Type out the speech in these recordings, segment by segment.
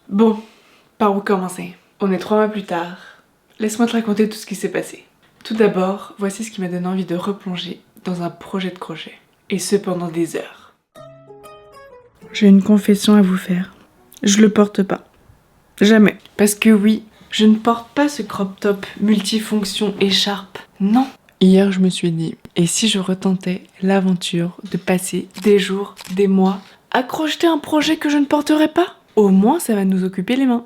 Bon, par où commencer? On est 3 mois plus tard. Laisse-moi te raconter tout ce qui s'est passé. Tout d'abord, voici ce qui m'a donné envie de replonger dans un projet de crochet. Et ce pendant des heures. J'ai une confession à vous faire. Je le porte pas. Jamais. Parce que oui, je ne porte pas ce crop top multifonction écharpe. Non. Hier, je me suis dit, et si je retentais l'aventure de passer des jours, des mois, à crocheter un projet que je ne porterais pas? Au moins, ça va nous occuper les mains.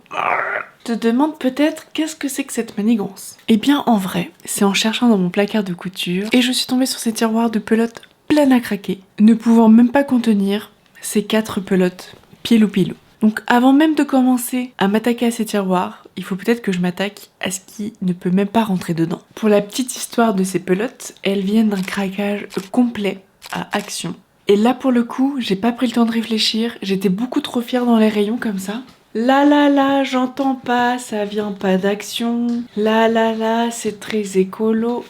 Te demandes peut-être qu'est-ce que c'est que cette manigance? Eh bien, en vrai, c'est en cherchant dans mon placard de couture et je suis tombée sur ces tiroirs de pelotes pleins à craquer, ne pouvant même pas contenir ces 4 pelotes pilou-pilou. Donc avant même de commencer à m'attaquer à ces tiroirs, il faut peut-être que je m'attaque à ce qui ne peut même pas rentrer dedans. Pour la petite histoire de ces pelotes, elles viennent d'un craquage complet à Action. Et là pour le coup, j'ai pas pris le temps de réfléchir, j'étais beaucoup trop fière dans les rayons comme ça. Là, j'entends pas, ça vient pas d'Action. Là, c'est très écolo.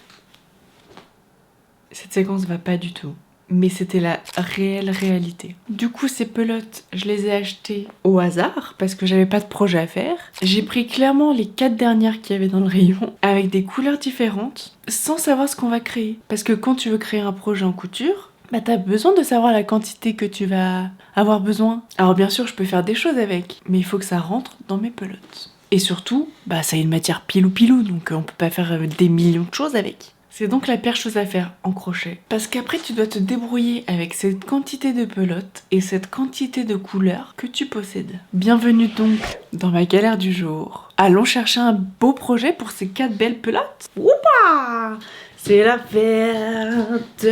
Cette séquence va pas du tout. Mais c'était la réelle réalité. Du coup, ces pelotes, je les ai achetées au hasard parce que j'avais pas de projet à faire. J'ai pris clairement les 4 dernières qu'il y avait dans le rayon avec des couleurs différentes sans savoir ce qu'on va créer. Parce que quand tu veux créer un projet en couture, bah t'as besoin de savoir la quantité que tu vas avoir besoin. Alors bien sûr, je peux faire des choses avec, mais il faut que ça rentre dans mes pelotes. Et surtout, bah ça a une matière pilou-pilou, donc on peut pas faire des millions de choses avec. C'est donc la pire chose à faire en crochet. Parce qu'après, tu dois te débrouiller avec cette quantité de pelotes et cette quantité de couleurs que tu possèdes. Bienvenue donc dans ma galère du jour. Allons chercher un beau projet pour ces 4 belles pelotes. Oupa! C'est la fête,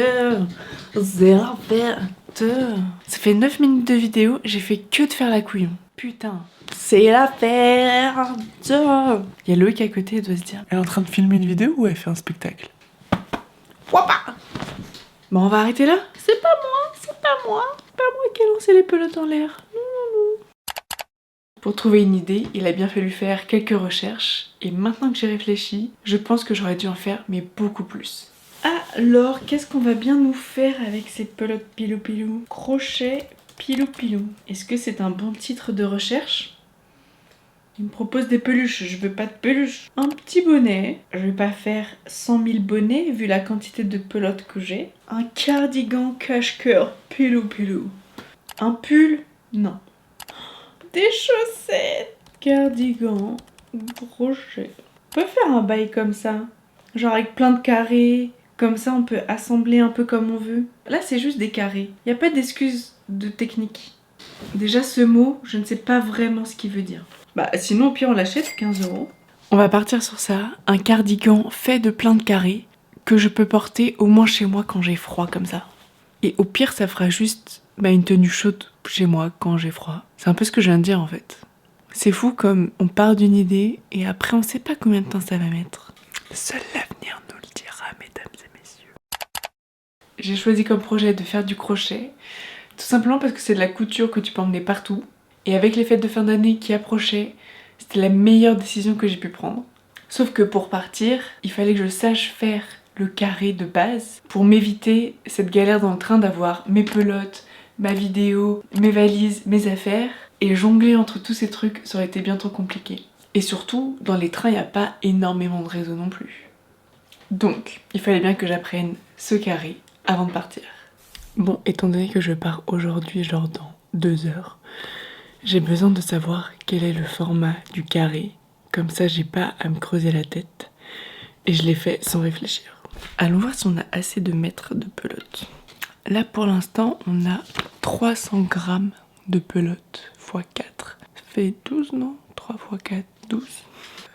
c'est la fête. Ça fait 9 minutes de vidéo, j'ai fait que de faire la couillon. Putain. C'est la fête. Il y a Loïc à côté, elle doit se dire, elle est en train de filmer une vidéo ou elle fait un spectacle? Wapa. Bon, on va arrêter là. C'est pas moi qui ai lancé les pelotes en l'air. Non. Pour trouver une idée, il a bien fallu faire quelques recherches. Et maintenant que j'ai réfléchi, je pense que j'aurais dû en faire, mais beaucoup plus. Alors, qu'est-ce qu'on va bien nous faire avec ces pelotes pilou-pilou? Crochet pilou-pilou. Est-ce que c'est un bon titre de recherche? Il me propose des peluches, je veux pas de peluches. Un petit bonnet, je vais pas faire 100 000 bonnets vu la quantité de pelotes que j'ai. Un cardigan cache-cœur pilou-pilou. Un pull? Non. Des chaussettes, cardigan, crochet. On peut faire un bail comme ça, genre avec plein de carrés. Comme ça, on peut assembler un peu comme on veut. Là, c'est juste des carrés. Il n'y a pas d'excuse de technique. Déjà, ce mot, je ne sais pas vraiment ce qu'il veut dire. Bah, sinon, au pire, on l'achète, 15 €. On va partir sur ça. Un cardigan fait de plein de carrés que je peux porter au moins chez moi quand j'ai froid, comme ça. Et au pire, ça fera juste une tenue chaude chez moi quand j'ai froid. C'est un peu ce que je viens de dire, en fait. C'est fou comme on part d'une idée et après, on sait pas combien de temps ça va mettre. Seul l'avenir nous le dira, mesdames et messieurs. J'ai choisi comme projet de faire du crochet, tout simplement parce que c'est de la couture que tu peux emmener partout. Et avec les fêtes de fin d'année qui approchaient, c'était la meilleure décision que j'ai pu prendre. Sauf que pour partir, il fallait que je sache faire le carré de base pour m'éviter cette galère dans le train d'avoir mes pelotes, ma vidéo, mes valises, mes affaires. Et jongler entre tous ces trucs, ça aurait été bien trop compliqué. Et surtout, dans les trains, il n'y a pas énormément de réseau non plus. Donc, il fallait bien que j'apprenne ce carré avant de partir. Bon, étant donné que je pars aujourd'hui, genre dans 2 heures, j'ai besoin de savoir quel est le format du carré. Comme ça, j'ai pas à me creuser la tête. Et je l'ai fait sans réfléchir. Allons voir si on a assez de mètres de pelote. Là, pour l'instant, on a 300 grammes de pelote x 4. Ça fait 12, non? 3 x 4, 12.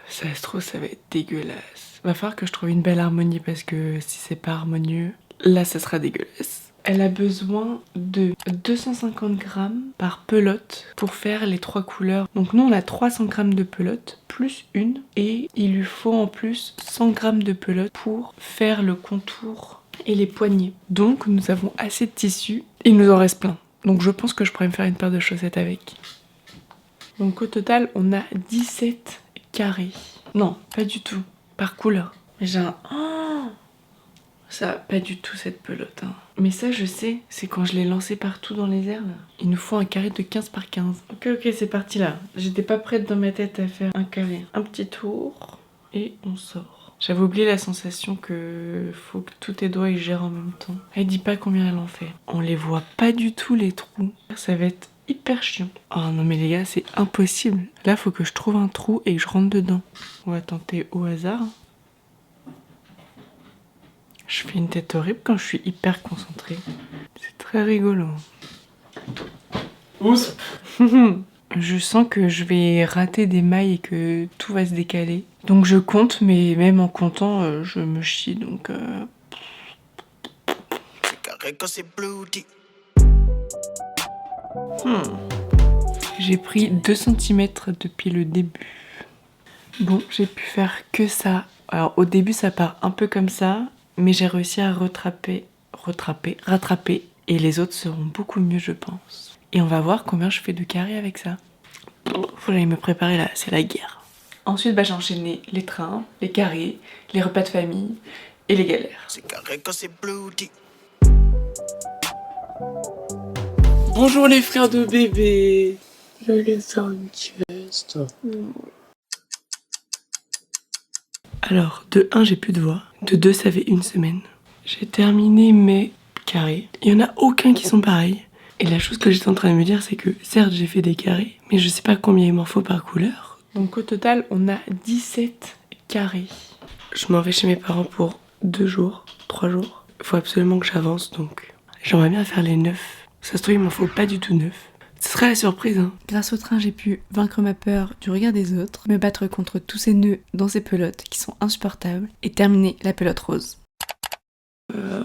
Ça se trouve, ça va être dégueulasse. Va falloir que je trouve une belle harmonie parce que si c'est pas harmonieux, là, ça sera dégueulasse. Elle a besoin de 250 grammes par pelote pour faire les 3 couleurs. Donc nous on a 300 grammes de pelote plus une et il lui faut en plus 100 grammes de pelote pour faire le contour et les poignets. Donc nous avons assez de tissu, il nous en reste plein. Donc je pense que je pourrais me faire une paire de chaussettes avec. Donc au total on a 17 carrés. Non, pas du tout, par couleur. J'ai un... Oh, Ça, pas du tout cette pelote. Hein. Mais ça, je sais, c'est quand je l'ai lancé partout dans les airs. Là. Il nous faut un carré de 15 par 15. Ok, c'est parti là. J'étais pas prête dans ma tête à faire un carré. Un petit tour et on sort. J'avais oublié la sensation que faut que tous tes doigts ils gèrent en même temps. Elle dit pas combien elle en fait. On les voit pas du tout les trous. Ça va être hyper chiant. Oh non mais les gars, c'est impossible. Là, faut que je trouve un trou et que je rentre dedans. On va tenter au hasard. Je fais une tête horrible quand je suis hyper concentrée. C'est très rigolo. Oups. Je sens que je vais rater des mailles et que tout va se décaler. Donc je compte, mais même en comptant, je me chie. Donc J'ai pris 2 cm depuis le début. Bon, j'ai pu faire que ça. Alors au début ça part un peu comme ça, mais j'ai réussi à rattraper, et les autres seront beaucoup mieux je pense. Et on va voir combien je fais de carrés avec ça. Faut aller me préparer là, c'est la guerre. Ensuite j'ai enchaîné les trains, les carrés, les repas de famille et les galères. Bonjour les frères de bébé. Je vais aller faire une sieste. Alors, de 1, j'ai plus de voix. De 2, ça fait 1 semaine. J'ai terminé mes carrés. Il y en a aucun qui sont pareils. Et la chose que j'étais en train de me dire, c'est que certes, j'ai fait des carrés, mais je sais pas combien il m'en faut par couleur. Donc au total, on a 17 carrés. Je m'en vais chez mes parents pour 2 jours, 3 jours. Il faut absolument que j'avance, donc j'aimerais bien faire les 9. Ça se trouve, il m'en faut pas du tout 9. Ce serait la surprise, hein. Grâce au train, j'ai pu vaincre ma peur du regard des autres, me battre contre tous ces nœuds dans ces pelotes qui sont insupportables, et terminer la pelote rose.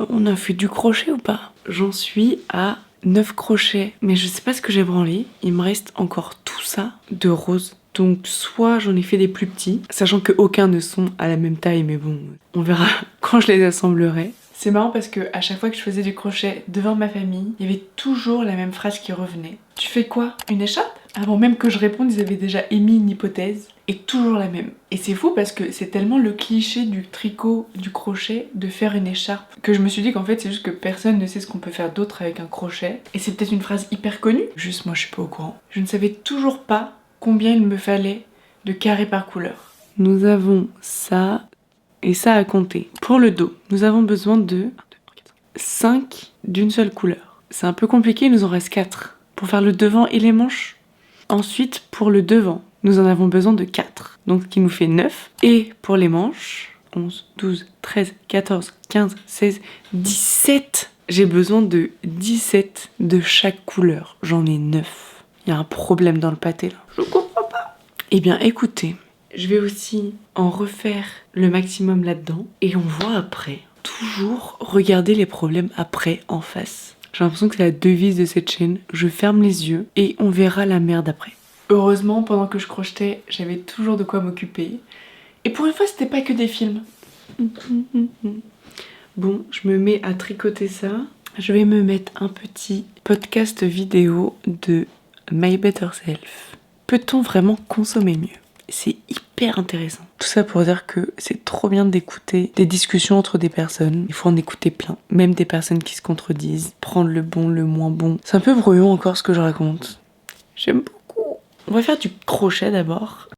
On a fait du crochet ou pas? J'en suis à 9 crochets, mais je sais pas ce que j'ai branlé. Il me reste encore tout ça de rose. Donc soit j'en ai fait des plus petits, sachant qu'aucun ne sont à la même taille, mais bon, on verra quand je les assemblerai. C'est marrant parce que à chaque fois que je faisais du crochet devant ma famille, il y avait toujours la même phrase qui revenait. Tu fais quoi? Une écharpe? Avant même que je réponde, ils avaient déjà émis une hypothèse. Et toujours la même. Et c'est fou parce que c'est tellement le cliché du tricot, du crochet, de faire une écharpe, que je me suis dit qu'en fait c'est juste que personne ne sait ce qu'on peut faire d'autre avec un crochet. Et c'est peut-être une phrase hyper connue, juste moi je suis pas au courant. Je ne savais toujours pas combien il me fallait de carrés par couleur. Nous avons ça et ça à compter. Pour le dos, nous avons besoin de 5 d'une seule couleur. C'est un peu compliqué, il nous en reste 4. Pour faire le devant et les manches. Ensuite, pour le devant, nous en avons besoin de 4. Donc, ce qui nous fait 9. Et pour les manches, 11, 12, 13, 14, 15, 16, 17. J'ai besoin de 17 de chaque couleur. J'en ai 9. Il y a un problème dans le pâté, là. Je comprends pas. Eh bien, écoutez, je vais aussi en refaire le maximum là-dedans. Et on voit après. Toujours regarder les problèmes après, en face. J'ai l'impression que c'est la devise de cette chaîne. Je ferme les yeux et on verra la merde après. Heureusement, pendant que je crochetais, j'avais toujours de quoi m'occuper. Et pour une fois, c'était pas que des films. Bon, je me mets à tricoter ça. Je vais me mettre un petit podcast vidéo de My Better Self. Peut-on vraiment consommer mieux? C'est hyper intéressant. Tout ça pour dire que c'est trop bien d'écouter des discussions entre des personnes. Il faut en écouter plein. Même des personnes qui se contredisent. Prendre le bon, le moins bon. C'est un peu brouillon encore ce que je raconte. J'aime beaucoup. On va faire du crochet d'abord.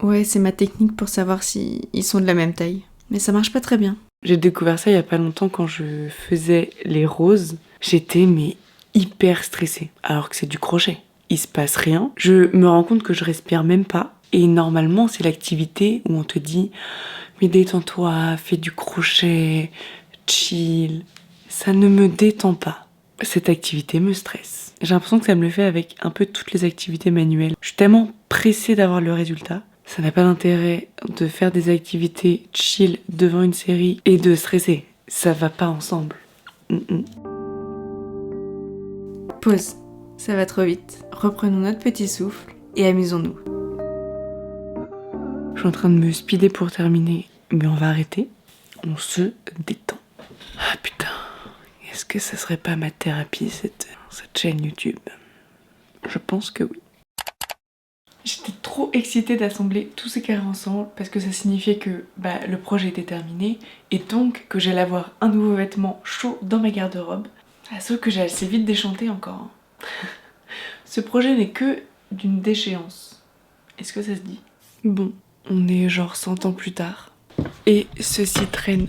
Ouais, c'est ma technique pour savoir si ils sont de la même taille. Mais ça marche pas très bien. J'ai découvert ça il y a pas longtemps quand je faisais les roses. J'étais hyper stressée. Alors que c'est du crochet. Il se passe rien. Je me rends compte que je respire même pas. Et normalement, c'est l'activité où on te dit « Mais détends-toi, fais du crochet, chill ». Ça ne me détend pas. Cette activité me stresse. J'ai l'impression que ça me le fait avec un peu toutes les activités manuelles. Je suis tellement pressée d'avoir le résultat. Ça n'a pas d'intérêt de faire des activités chill devant une série et de stresser. Ça va pas ensemble. Pause. Ça va trop vite. Reprenons notre petit souffle et amusons-nous. Je suis en train de me speeder pour terminer, mais on va arrêter. On se détend. Ah putain, est-ce que ça serait pas ma thérapie cette chaîne YouTube? Je pense que oui. J'étais trop trop excitée d'assembler tous ces carrés ensemble parce que ça signifiait que le projet était terminé et donc que j'allais avoir un nouveau vêtement chaud dans ma garde-robe. Sauf que j'ai assez vite déchanté encore. Ce projet n'est que d'une déchéance. Est-ce que ça se dit? Bon, on est genre 100 ans plus tard. Et ceci traîne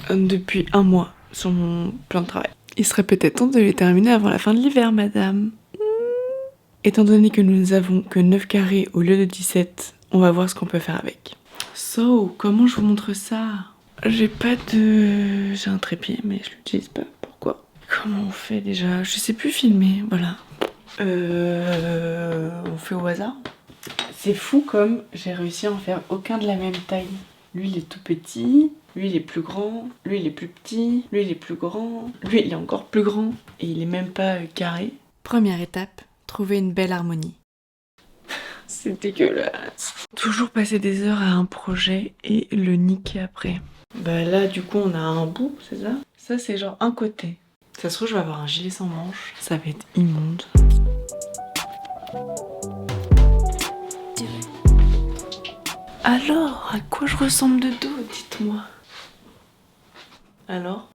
depuis un mois sur mon plan de travail. Il serait peut-être temps de les terminer avant la fin de l'hiver, madame. Étant donné que nous n'avons que 9 carrés au lieu de 17, on va voir ce qu'on peut faire avec. So, comment je vous montre ça? J'ai un trépied, mais je l'utilise pas. Pourquoi? Comment on fait déjà? Je sais plus filmer, voilà. On fait au hasard. C'est fou comme j'ai réussi à en faire aucun de la même taille. Lui il est tout petit, lui il est plus grand, lui il est plus petit, lui il est plus grand, lui il est encore plus grand et il est même pas carré. Première étape, trouver une belle harmonie. C'est dégueulasse. Toujours passer des heures à un projet et le niquer après. Là du coup on a un bout, c'est ça? Ça c'est genre un côté. Ça se trouve je vais avoir un gilet sans manches, ça va être immonde. Alors, à quoi je ressemble de dos, dites-moi? Alors?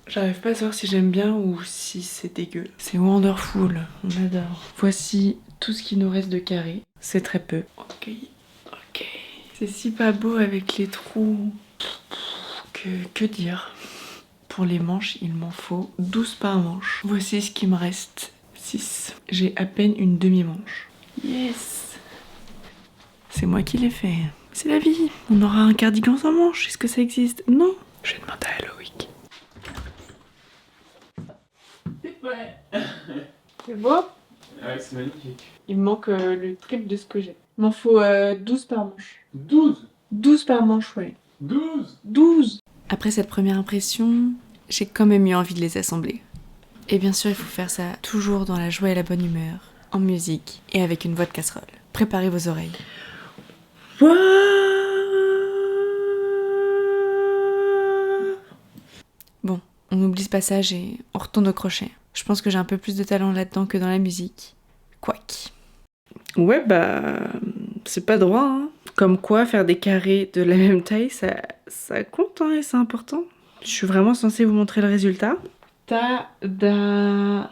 J'arrive pas à savoir si j'aime bien ou si c'est dégueu. C'est wonderful, on adore. Voici tout ce qui nous reste de carré. C'est très peu. Ok. C'est si pas beau avec les trous. Que dire? Pour les manches, il m'en faut 12 par manche. Voici ce qui me reste. 6. J'ai à peine une demi-manche. Yes! C'est moi qui l'ai fait. C'est la vie. On aura un cardigan sans manche. Est-ce que ça existe? Non. Je vais demander à Loïc. C'est prêt. C'est beau? Ouais, c'est magnifique. Il me manque le triple de ce que j'ai. Il m'en faut 12 par manche. 12. 12 par manche, ouais. 12. Après cette première impression, j'ai quand même eu envie de les assembler. Et bien sûr, il faut faire ça toujours dans la joie et la bonne humeur, en musique et avec une voix de casserole. Préparez vos oreilles. Bon, on oublie ce passage et on retourne au crochet. Je pense que j'ai un peu plus de talent là-dedans que dans la musique. Quoique. Ouais, c'est pas droit, hein. Comme quoi, faire des carrés de la même taille, ça compte, hein, et c'est important. Je suis vraiment censée vous montrer le résultat. Ta-da!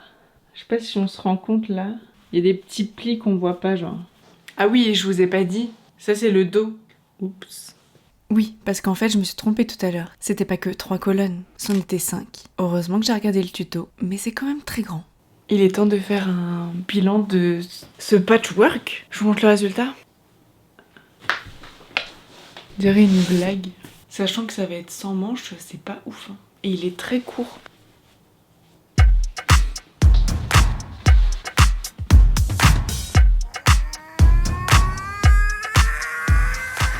Je sais pas si on se rend compte, là. Il y a des petits plis qu'on voit pas, genre. Ah oui, et je vous ai pas dit. Ça, c'est le dos. Oups. Oui, parce qu'en fait, je me suis trompée tout à l'heure. C'était pas que 3 colonnes, c'en était 5. Heureusement que j'ai regardé le tuto, mais c'est quand même très grand. Il est temps de faire un bilan de ce patchwork. Je vous montre le résultat. Je dirais une blague. Sachant que ça va être sans manches, c'est pas ouf, hein. Et il est très court.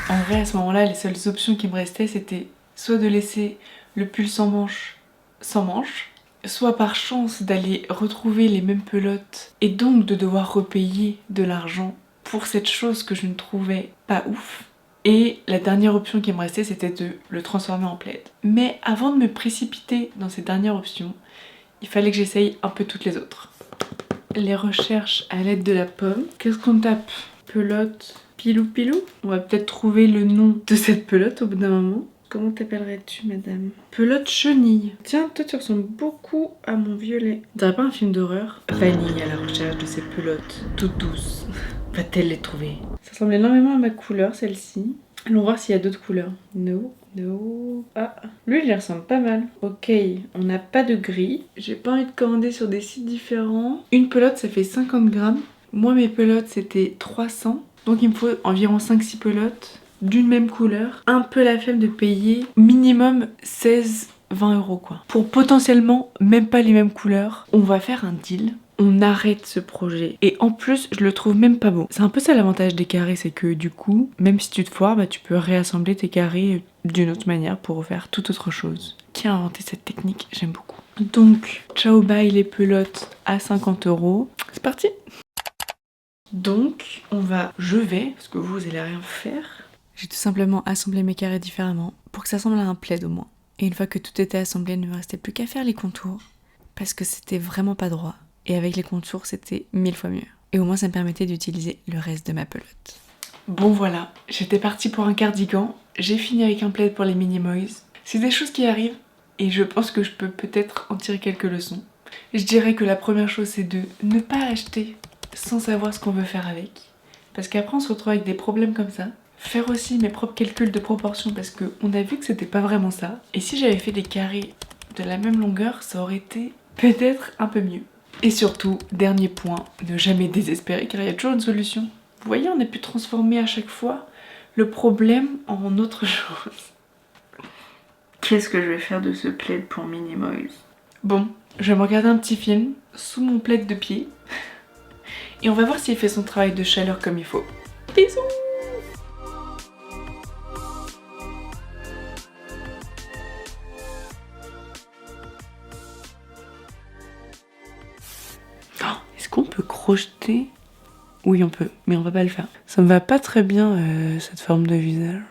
En vrai, à ce moment-là, les seules options qui me restaient, c'était soit de laisser le pull sans manches, soit par chance d'aller retrouver les mêmes pelotes et donc de devoir repayer de l'argent pour cette chose que je ne trouvais pas ouf. Et la dernière option qui me restait, c'était de le transformer en plaid. Mais avant de me précipiter dans cette dernière option, il fallait que j'essaye un peu toutes les autres. Les recherches à l'aide de la pomme. Qu'est-ce qu'on tape? Pelote pilou pilou? On va peut-être trouver le nom de cette pelote au bout d'un moment. Comment t'appellerais-tu, madame? Pelote chenille. Tiens, toi tu ressembles beaucoup à mon violet. On dirait pas un film d'horreur? Vanille à la recherche de ces pelotes toutes douces. Va-t-elle les trouver? Ça ressemble énormément à ma couleur, celle-ci. Allons voir s'il y a d'autres couleurs. No. Ah, lui il y ressemble pas mal. Ok, on n'a pas de gris. J'ai pas envie de commander sur des sites différents. Une pelote ça fait 50 grammes. Moi mes pelotes c'était 300. Donc il me faut environ 5-6 pelotes d'une même couleur. Un peu la flemme de payer minimum 16-20 € quoi. Pour potentiellement même pas les mêmes couleurs. On va faire un deal. On arrête ce projet. Et en plus, je le trouve même pas beau. C'est un peu ça l'avantage des carrés, c'est que du coup, même si tu te foires, tu peux réassembler tes carrés d'une autre manière pour refaire toute autre chose. Qui a inventé cette technique? J'aime beaucoup. Donc, ciao bye les pelotes à 50 €. C'est parti! Donc, je vais, parce que vous allez rien faire. J'ai tout simplement assemblé mes carrés différemment pour que ça ressemble à un plaid au moins. Et une fois que tout était assemblé, il ne me restait plus qu'à faire les contours parce que c'était vraiment pas droit. Et avec les contours, c'était 1000 fois mieux. Et au moins ça me permettait d'utiliser le reste de ma pelote. Bon voilà, j'étais partie pour un cardigan, j'ai fini avec un plaid pour les Minimoys. C'est des choses qui arrivent et je pense que je peux peut-être en tirer quelques leçons. Je dirais que la première chose c'est de ne pas acheter sans savoir ce qu'on veut faire avec. Parce qu'après on se retrouve avec des problèmes comme ça. Faire aussi mes propres calculs de proportion parce qu'on a vu que c'était pas vraiment ça. Et si j'avais fait des carrés de la même longueur, ça aurait été peut-être un peu mieux. Et surtout, dernier point, ne jamais désespérer car il y a toujours une solution. Vous voyez, on a pu transformer à chaque fois le problème en autre chose. Qu'est-ce que je vais faire de ce plaid pour Minimoys? Bon, je vais me regarder un petit film sous mon plaid de pied. Et on va voir s'il fait son travail de chaleur comme il faut. Bisous! Est-ce qu'on peut crocheter? Oui, on peut, mais on va pas le faire. Ça me va pas très bien, cette forme de visage.